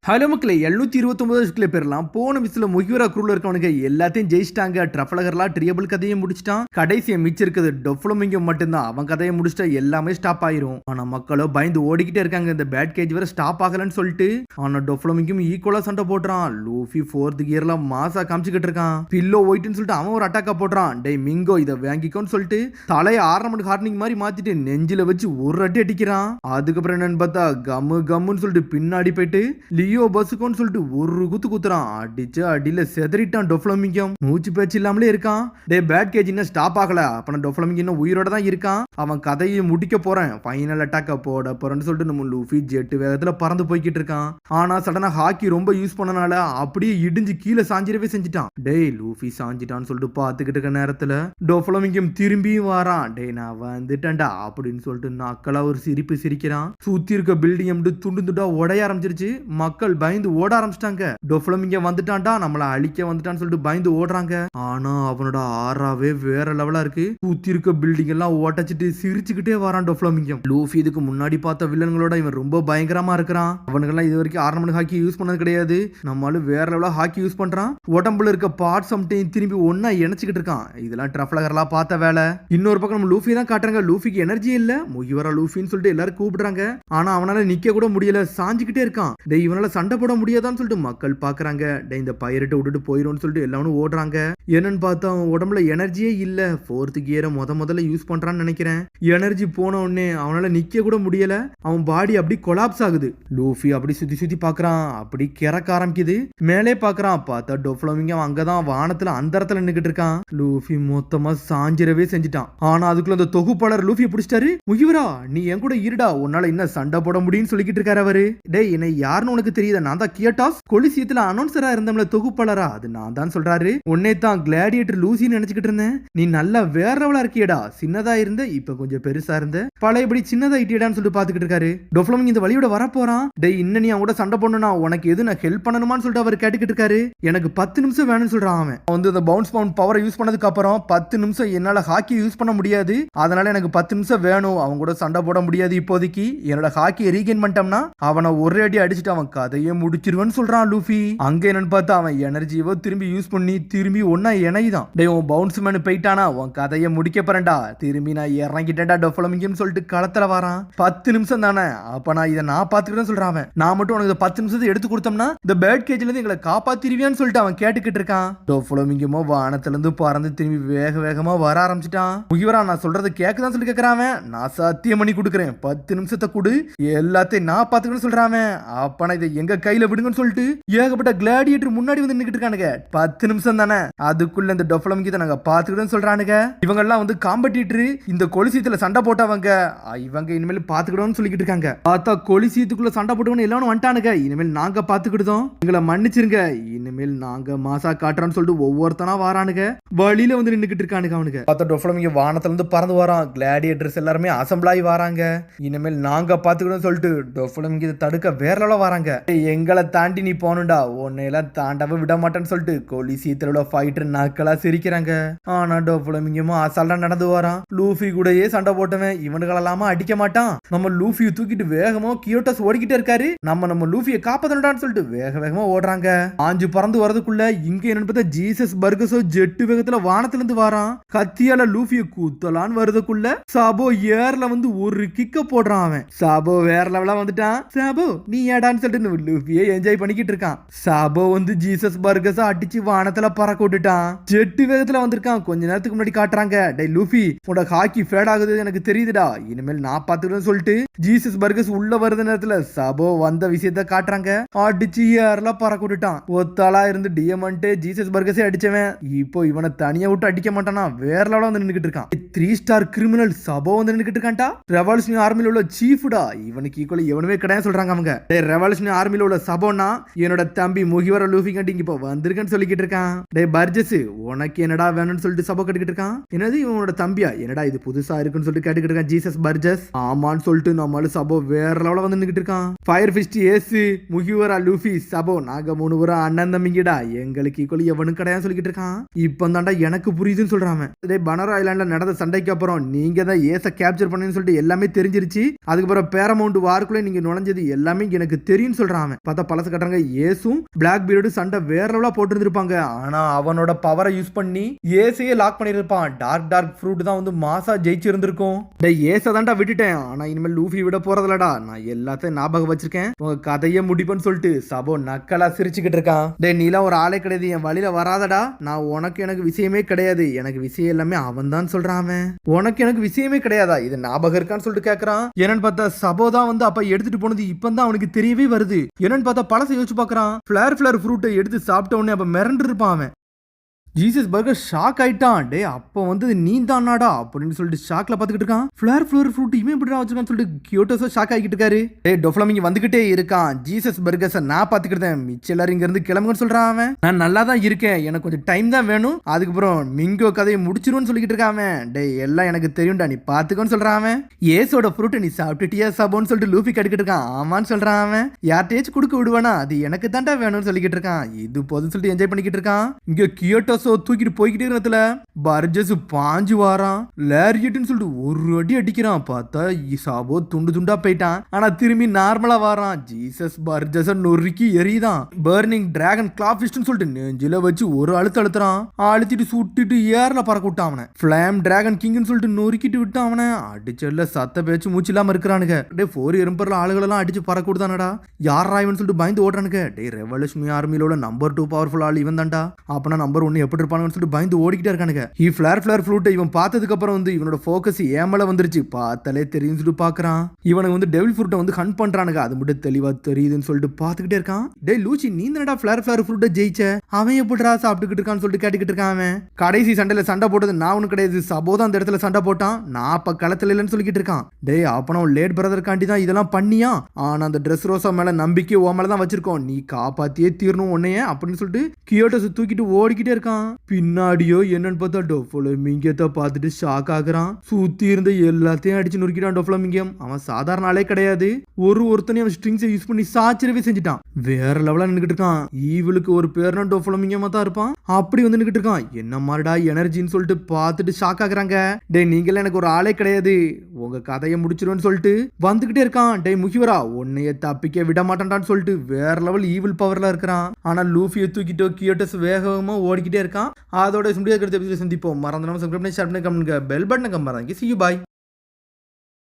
Hello மக்களே 729 பேர்லாம் போன மிஸ்ல முகிவரா குரூல இருக்கவனுக்கு எல்லாத்தையும் ஜெயிச்சிட்டாங்க. ட்ரஃபலகர்லாம் ட்ரியபிள் கதையை முடிச்சிட்டான். கடைசியை மிச்சம் இருக்குது டொஃப்ளமிங்கம் மட்டும்தான். அவன் கதையை முடிச்சிட்டா எல்லாமே ஸ்டாப் ஆயிரும். ஆனா மக்களோ பயந்து ஓடிக்கிட்டே இருக்காங்க. இந்த பேட் கேஜ் வேற ஸ்டாப் ஆகலன்னு சொல்லிட்டு. ஆனா டொஃப்ளமிங்கம் ஈக்குவலா சண்டை போடுறான். லூஃபி 4th கியர்ல மாசா காமிச்சுக்கிட்டு இருக்கான். பில்லோ ஒயிட்னு சொல்லிட்டு அவன் ஒரு அட்டாக்கா போடுறான். டேய் மிங்கோ இதை வாங்கிக்கோன்னு சொல்லிட்டு தலையை ஆர்னமெண்ட் ஹார்னிங் மாதிரி மாத்திட்டு நெஞ்சில வச்சு ஒரு அடி அடிக்கிறான். அதுக்கப்புறம் என்னன்னு பார்த்தா கம்முன்னு சொல்லிட்டு பின்னாடி போயிட்டு லியோ பஸ்ஸுக்குன்னு சொல்லிட்டு ஒரு குத்து குத்துறான். அடிச்சு அடியில செதறிட்டான் டொஃப்ளமிங்கம். மூச்சு பேச்சு இல்லாமலே இருக்கான். டே பேட் கேஜ் இன்னும் ஸ்டாப் ஆகல. அப்ப டொஃப்ளமிங்கம் இன்னும் உயிரோட தான் இருக்கான். அவன் கதையை முடிக்க போறேன், ஃபைனல் அட்டாக்க போட போறேன்னு சொல்லிட்டு நம்ம லூஃபி ஜெட்டு வேகத்துல பறந்து போய்கிட்டு இருக்கான். ஆனா சடனா ஹாக்கி ரொம்ப யூஸ் பண்ணனால அப்படியே இடிஞ்சு கீழே சாஞ்சிரவே செஞ்சுட்டான். டேய் லூஃபி சாஞ்சிட்டான்னு சொல்லிட்டு பாத்துக்கிட்டு இருக்க நேரத்துல டொஃப்ளமிங்கம் திரும்பியும் வாரான். டேய் நான் வந்துட்டேன்டா அப்படின்னு சொல்லிட்டு நக்கலா ஒரு சிரிப்பு சிரிக்கிறான். சுத்தி இருக்க பில்டிங் துண்டு துண்டா உடைய ஆரம்பிச்சிருச்சு. மக்கள் பயந்து ஓட ஆரம்பிச்சிட்டாங்க. டொஃப்ளமிங்கம் வந்துட்டான்டா, நம்மள அழிக்க வந்துட்டான்னு சொல்லிட்டு பயந்து ஓடுறாங்க. ஆனா அவனோட ஆறாவே வேற லெவலா இருக்கு. சுத்தி இருக்க பில்டிங் எல்லாம் ஓட்டச்சிட்டு சிரிச்சுக்கிட்டே வரான் டொஃப்ளமிங்கம். லூஃபி இதுக்கு முன்னாடி பார்த்த வில்லன்களோட இவன் ரொம்ப பயங்கரமா இருக்கிறான். அவனுக்கெல்லாம் இது வரைக்கும் ஆர்னமெண்ட் ஹாக்கி யூஸ் பண்ணது கிடையாது. நம்மளும் வேற லெவலா ஹாக்கி யூஸ் பண்றான். உடம்புல இருக்க பார்ட்ஸ் சம்டைம் திரும்பி ஒன்னா இணைச்சுக்கிட்டு இருக்கான். இதெல்லாம் ட்ரஃபலகர்லாம் பார்த்த வேலை. இன்னொரு பக்கம் நம்ம லூஃபி தான் காட்டுறாங்க. லூஃபிக்கு எனர்ஜி இல்ல. முகிவரா லூஃபின்னு சொல்லிட்டு எல்லாரும் கூப்பிடுறாங்க. ஆனா அவனால நிக்க கூட முடியல, சாஞ்சுக்கிட்டே இருக்கான். டேய் இவனால சண்டை போட முடியாதான்னு சொல்லிட்டு மக்கள் பாக்குறாங்க. டேய் இந்த பைரட்டை விட்டுட்டு போயிடும்னு சொல்லிட்டு எல்லாரும் ஓடுறாங்க. என்னன்னு பார்த்தா அவன் உடம்புல எனர்ஜியே இல்ல. 4th கியரை முதல்ல யூஸ் பண்றான்னு நினைக்கிறேன். எனர்ஜி போன உடனே அவனால நிக்க கூட முடியல. அவன் பாடி அப்படி கொலாப்ஸ் ஆகுது. லூஃபி அப்படி சுத்தி சுத்தி பாக்குறான். அப்படி கிறக்க ஆரம்பிக்குது. மேலே பாக்குறான். பார்த்தா டொஃப்ளமிங்கம் அங்கதான் வானத்துல அந்தரத்துல நின்னுகிட்டு இருக்கான். லூஃபி மொத்தமா சாஞ்சிரவே செஞ்சுட்டான். ஆனா அதுக்குள்ள அந்த தொகுப்பாளர் லூஃபியை பிடிச்சிட்டாரு. முகிவரா நீ என் கூட இருடா, உன்னால என்ன சண்டை போட முடியும்னு சொல்லிக்கிட்டு இருக்காரு அவரு. டேய் என்னை யாருன்னு உனக்கு தெரியுதா? நான் தான் கியட்டாஸ் கொலிசியத்துல அனௌன்சரா இருந்தோம்ல தொகுப்பாளரா, அது நான் தான் சொல்றாரு. உன்னை தான் கிளாடியேட்டர் லூசின்னு நினைச்சுக்கிட்டு இருந்தேன். நீ நல்லா வேறவளா இருக்கியடா. சின்னதா இருந்த இப்ப கொஞ்சம் பெருசா இருந்த, பழையபடி சின்னதாயிட்டியடான்னு சொல்லிட்டு பாத்துக்கிட்டு இருக்காரு. டொஃப்ளமிங் இந்த வழியோட வரப்போறான். டேய் இன்னும் நீ அவன் கூட சண்டை போடணும்னா உனக்கு எது நான் ஹெல்ப் பண்ணணுமான்னு சொல்லிட்டு அவர் கேட்டுக்கிட்டு இருக்காரு. எனக்கு 10 நிமிஷம் வேணும்னு சொல்றான் அவன். வந்து இந்த பவுன்ஸ் பவுண்ட் பவரை யூஸ் பண்ணதுக்கு அப்புறம் 10 நிமிஷம் என்னால ஹாக்கி யூஸ் பண்ண முடியாது. அதனால எனக்கு 10 நிமிஷம் வேணும். அவன் கூட சண்டை போட முடியாது இப்போதைக்கு. என்னோட ஹாக்கியை ரீகெயின் பண்ணிட்டோம்னா அவனை ஒரே அடி அடிச்சுட்டு அவன் கதையை முடிச்சிருவேன்னு சொல்றான் லூஃபி. அங்க என்னன்னு பார்த்தா அவன் எனர்ஜியவோ திரும்பி யூஸ் பண்ணி திரும்பி ஒன்னா இணைதான். டேய் உன் பவுன்ஸ் மேன் போயிட்டானா உன் கதையை முடிக்க போறேன்டா, திரும்பி நான் இறங்கிட்டேன்டா டொஃப்ளமிங்கம் சொல்லிட்டு களத்துல வரான். 10 நிமிஷம் தானே, அப்ப நான் இதை நான் பாத்துக்கிட்டேன்னு சொல்றான். நான் மட்டும் உனக்கு 10 நிமிஷத்தை எடுத்து கொடுத்தோம்னா இந்த பேட் கேஜ்ல இருந்து எங்களை காப்பாத்திருவியான்னு சொல்லிட்டு அவன் கேட்டுக்கிட்டு இருக்கான். டொஃப்ளமிங்கமோ வானத்துல இருந்து பறந்து திரும்பி வேகமா வர ஆரம்பிச்சிட்டான். முகிவரா நான் சொல்றது கேக்குதான் சொல்லி கேட்கறான். நான் சத்தியம் பண்ணி கொடுக்குறேன், 10 நிமிஷத்தை கொடு, எல்லாத்தையும் நான் பாத்துக்கணும்னு சொல்றான். அப்ப நான் இதை எங்க கையில விடுங்கன்னு சொல்லிட்டு ஏகப்பட்ட கிளாடியேட்டர் முன்னாடி வந்து நின்னுட்டு இருக்கானுங்க. 10 நிமிஷம் தானே, அதுக்குள்ள இந்த டொஃப்ளமிங்கத்தை நாங்க பாத்துக்கிட்டோம்னு சொல்றானுங்க. இவங்க எல்லாம் வந்து காம்படிட்டர், இந்த கொலிசியத்துல சண்டை போட்டவங்க. இவங்க இனிமேல் பாத்துக்கிட்டோம்னு சொல்லிக்கிட்டு இருக்காங்க. பார்த்தா கொலிசியத்துக்குள்ள சண்டை போட்டவங்க எல்லாரும் வந்துட்டானுங்க. இனிமேல் நாங்க பாத்துக்கிட்டோம், எங்களை மன்னிச்சிருங்க, இனிமேல் நாங்க மாசா காட்டுறோம்னு சொல்லிட்டு ஒவ்வொருத்தனா வரானுங்க. வழியில வந்து நின்னுக்கிட்டு இருக்கானுங்க அவனுங்க. பார்த்தா டொஃப்ளமிங்க வானத்துல இருந்து பறந்து வரான். கிளாடியேட்டர்ஸ் எல்லாருமே அசம்பிள் ஆகி வராங்க. இனிமேல் நாங்க பாத்துக்கிட்டோம்னு சொல்லிட்டு டொஃப்ளமிங்க இதை தடுக்க வேற லெவலா வராங்க. எங்களை தாண்டி நீ போனுண்டா, உன்னையெல்லாம் தாண்டவே விட மாட்டேன்னு சொல்லிட்டு கொலிசியத்தோட ஃபைட்டர் நாக்களா சிரிக்கிறாங்க. ஆனா டொஃப்ளமிங்கமும் அசால்ட்டா நடந்து வரான். லூஃபி கூடயே சண்டை போட்டவன் இவனுகளெல்லாம அடிக்க மாட்டான். நம்ம லூஃபியை தூக்கிட்டு வேகமா கியோட்டஸ் ஓடிக்கிட்டே இருக்காரு. நம்ம லூஃபியை காப்பாத்தணும்டான்னு சொல்லிட்டு வேகமா ஓடுறாங்க. ஆஞ்சு பறந்து வரதுக்குள்ள இங்க என்னன்னு பார்த்தா ஜீசஸ் பர்கஸோ ஜெட்டு வேகத்துல வானத்துல இருந்து வரான். கத்தியால லூஃபியை கூத்தலான்னு வருதுக்குள்ள சாபோ ஏர்ல வந்து ஒரு கிக்க போடுறான். அவன் சாபோ வேற லெவலா வந்துட்டான். சாபோ நீ ஏடான்னு சொல்லிட்டு லூஃபியை என்ஜாய் பண்ணிக்கிட்டு இருக்கான். சாபோ வந்து ஜீசஸ் பர்கஸ அடிச்சு வானத்துல பறக்க விட்டுட்டான். ஜெட்டு வேகத்துல வந்திருக்கான். கொஞ்ச நேரத்துக்கு முன்னாடி காட்டுறாங்க. டேய் லூஃபி உன்னோட ஹாக்கி ஃபேட் ஆகுது எனக்கு தெரியுதுடா, இனிமேல் நான் பாத்துக்கிறேன்னு சொல்லிட்டு ஜீசஸ் பர்கஸ் உள்ள வருது நேரத்துல சாபோ வந்த விஷயத்த காட்டுறாங்க. அடிச்சு ஏர்ல பறக்க விட்டுட்டான். ஒத்தாளா இருந்து டியமண்ட் ஜீசஸ் பர்கஸே அடிச்சவன் இப்போ இவனை தனியா விட்டு அடிக்க மாட்டானா, வேற லெவலா வந்து நின்னுக்கிட்டு இருக்கான். 3 ஸ்டார் கிரிமினல் சாபோ வந்து நின்னுக்கிட்டு இருக்கான்டா. ரெவல்யூஷனரி ஆர்மில உள்ள சீஃப்டா, இவனுக்கு ஈக்குவல் எவனுமே கிடையாது சொல்றாங்க அவங்க. டேய் ரெவல்யூஷனரி ஆர்மில உள்ள சபோனா என்னோட தம்பி முகிவர லூஃபி கண்டி இப்ப வந்திருக்கேன்னு சொல்லிக்கிட்டு இருக்கான். டேய் பர்ஜஸ் உனக்கு என்னடா வேணும்னு சொல்லிட்டு சபோ கட்டிக்கிட்டு இருக்கான். என்னது இவனோட தம்பியா, என்னடா இது புதுசா இருக்குன்னு சொல்லிட்டு கேட்டுக்கிட்டு இருக்கான் ஜீசஸ் பர்ஜஸ். ஆமான்னு சொல்லிட்டு நம்மள சபோ வேற லெவல்ல வந்து நின்னுக்கிட்டு இருக்கான். Fire fist Ace Mugiwara Luffy Sabo நாங்க 3 பேரும் அண்ணன் தம்பிங்கடா, எங்களுக்கு ஈக்குவல் எவனும் கிடையாது சொல்லிக்கிட்டு இருக்கான். இப்ப தாண்டா எனக்கு புரியுதுன்னு சொல்றான். டேய் பனரோ ஐலாண்ட்ல நடந்த சண்டைக்கு அப்புறம் நீங்க தான் ஏச கேப்சர் பண்ணீங்கன்னு சொல்லிட்டு எல்லாமே தெரிஞ்சிருச்சு. அதுக்கப்புறம் பேரமவுண்ட் வார்க்குள்ள நீங்க நுழைஞ்சது எல்லாமே எனக்கு தெரியும்னு சொல்றான். சொல்றான் அவன். பார்த்தா பழச கட்டுறாங்க. ஏசும் பிளாக் பீரியடும் சண்டை வேற லெவலா போட்டு இருந்திருப்பாங்க. ஆனா அவனோட பவரை யூஸ் பண்ணி ஏசையே லாக் பண்ணிருப்பான். டார்க் ஃப்ரூட் தான் வந்து மாசா ஜெயிச்சு இருந்திருக்கும். ஏச தான்டா விட்டுட்டேன். ஆனா இனிமேல் லூஃபி விட போறதில்லடா. நான் எல்லாத்தையும் ஞாபகம் வச்சிருக்கேன். உங்க கதையை முடிப்பேன்னு சொல்லிட்டு சபோ நக்கலா சிரிச்சுக்கிட்டு இருக்கான். நீலாம் ஒரு ஆளே கிடையாது, என் வழியில வராதடா. நான் எனக்கு விஷயமே கிடையாது. எனக்கு விஷயம் எல்லாமே அவன் தான் சொல்றான். உனக்கு எனக்கு விஷயமே கிடையாதா? இது ஞாபகம் இருக்கான்னு சொல்லிட்டு கேக்குறான். என்னன்னு பார்த்தா சபோ தான் வந்து அப்ப எடுத்துட்டு போனது இப்பதான் அவனுக்கு தெரியவே வருது. என்னன்னு பார்த்தா பழசை யோசிச்சு பாக்குறான். ஃபிளேர் ஃப்ரூட்டை எடுத்து சாப்பிட்ட உடனே அப்ப மிரண்டு இருப்பான் அவன். ஜீசஸ் பர்கர் ஷாக் ஆயிட்டான். டே அப்போ வந்து நீ தானாடா அப்படின்னு சொல்லிட்டு ஷாக்ல பாத்துக்கிட்டு இருக்கான். ஃபிளேர் ஃப்ரூட் இவன் எப்படி வச்சிருக்கான்னு சொல்லிட்டு கியோட்டோஸோ ஷாக் ஆகிட்டு இருக்காரு. டே டொஃப்ளமிங் வந்துகிட்டே இருக்கான். ஜீசஸ் பர்கர்ஸை நான் பாத்துக்கிட்டேன். மிச்சம் எல்லாரும் இங்க இருந்து கிளம்புன்னு சொல்றான் அவன். நான் நல்லா தான் இருக்கேன், எனக்கு கொஞ்சம் டைம் தான் வேணும், அதுக்கப்புறம் மிங்கோ கதையை முடிச்சிருன்னு சொல்லிக்கிட்டு இருக்கான் அவன். டே எல்லாம் எனக்கு தெரியும்டா, நீ பாத்துக்கோன்னு சொல்றான் அவன். ஏசோட ஃப்ரூட்டை நீ சாப்பிட்டுட்டியா சபோன்னு சொல்லிட்டு லூஃபி கட்டுக்கிட்டு இருக்கான். ஆமான்னு சொல்றான் அவன். யார்ட்டேச்சும் கொடுக்க விடுவானா? அது எனக்கு தாண்டா வேணும்னு சொல்லிக்கிட்டு இருக்கான். இது போதும் சொல்லிட்டு என்ஜாய் பண்ணிக்கிட்டு இருக்கான். இங்க கியோட்டோஸ் தூக்கிட்டு போய்கிட்டே இருந்ததுல பர்ஜஸ் பாஞ்சு வாரான். லேரியட்னு சொல்லிட்டு ஒரு அடி அடிக்கிறான். பார்த்தா சாபோ துண்டு துண்டா போயிட்டான். ஆனா திரும்பி நார்மலா வாரான். ஜீசஸ் பர்ஜஸ் நொறுக்கி எரியுதான். பர்னிங் டிராகன் கிளாஃபிஷ்னு சொல்லிட்டு நெஞ்சில வச்சு ஒரு அழுத்துறான். அழுத்திட்டு சுட்டிட்டு ஏர்ல பறக்க விட்டான் அவனை. ஃபிளேம் டிராகன் கிங்னு சொல்லிட்டு நொறுக்கிட்டு விட்டான் அவனை. அடிச்சல்ல சத்த பேச்சு மூச்சு இல்லாம இருக்கிறானுங்க. டே 4 எம்பர்ல ஆளுகளெல்லாம் அடிச்சு பறக்க விடுதானடா. யாரா இவன் சொல்லிட்டு பயந்து ஓடுறானுங்க. டே ரெவல்யூஷனரி ஆர்மியிலோட நம்பர் 2 பவர்ஃபுல் ஆள் இவன் தான்டா. அப்பனா நம்பர் 1 எப்படி இருப்பானு சொல்லிட்டு பயந்து ஓடிக்கிட்டே இருக்கானுங்க. ஃபிளேர் ஃப்ரூட் இவன் பார்த்ததுக்கு அப்புறம் வந்து இவனோட ஃபோக்கஸ் ஏமல வந்துருச்சு. பார்த்தாலே தெரியும் சொல்லிட்டு பாக்குறான். இவனுக்கு வந்து டெவில் ஃப்ரூட்டை வந்து ஹண்ட் பண்றானுங்க. அது மட்டும் தெளிவா தெரியுதுன்னு சொல்லிட்டு பாத்துக்கிட்டே இருக்கான். டே லூச்சி நீ தானடா ஃபிளேர் ஃப்ரூட்டை ஜெயிச்ச, அவன் எப்படிடா சாப்பிட்டுக்கிட்டு இருக்கான்னு சொல்லிட்டு கேட்டுக்கிட்டு இருக்கான் அவன். கடைசி சண்டையில சண்டை போட்டது நான் ஒண்ணு கிடையாது, சபோதான் அந்த இடத்துல சண்டை போட்டான். நான் அப்ப களத்துல இல்லைன்னு சொல்லிக்கிட்டு இருக்கான். டே அப்பனும் லேட் பிரதர் காண்டி தான் இதெல்லாம் பண்ணியா? ஆனா அந்த ட்ரெஸ் ரோசா மேல நம்பிக்கை ஓ மேல தான் வச்சிருக்கோம், நீ காப்பாத்தியே தீரணும் உன்னையே அப்படின்னு சொல்லிட்டு கியோட்டோஸ் தூக்கிட்டு ஓடிக்கிட்டே இருக்கான். பின்னாடியோ என்னன்னு பார்த்தா டொஃப்ளமிங்கத்தை பார்த்துட்டு ஷாக் ஆகுறான். சுத்தி இருந்த எல்லாத்தையும் அடிச்சு நொறுக்கிட்டான் டொஃப்ளமிங்கம். அவன் சாதாரண ஆளே கிடையாது. ஒருத்தனையும் அவன் ஸ்ட்ரிங்ஸை யூஸ் பண்ணி சாச்சிரவே செஞ்சுட்டான். வேற லெவலா நின்னுக்கிட்டு இருக்கான். ஈவிலுக்கு ஒரு பேர்னா டொஃப்ளமிங்கமா தான் இருப்பான். அப்படி வந்து நின்னுக்கிட்டு இருக்கான். என்ன மாதிரிடா எனர்ஜின்னு சொல்லிட்டு பார்த்துட்டு ஷாக் ஆகுறாங்க. டே நீங்களே எனக்கு ஒரு ஆளே கிடையாது, உங்க கதையை முடிச்சிருவேன்னு சொல்லிட்டு வந்துகிட்டே இருக்கான். டே முகிவரா உன்னைய தப்பிக்க விட மாட்டான்டான்னு சொல்லிட்டு வேற லெவல் ஈவில் பவர்ல இருக்கிறான். ஆனா லூஃபியை தூக்கிட்டோ கியோட்டோஸ் வேகமா ஓடிக்கிட்டே இருக்கான். அதோட சந்திப்போம். மறந்துடாம சப்ஸ்கிரைப் பண்ணி ஷேர் பண்ணி கமெண்ட் பெல் பட்டனை கம்பறாங்க. See you bye.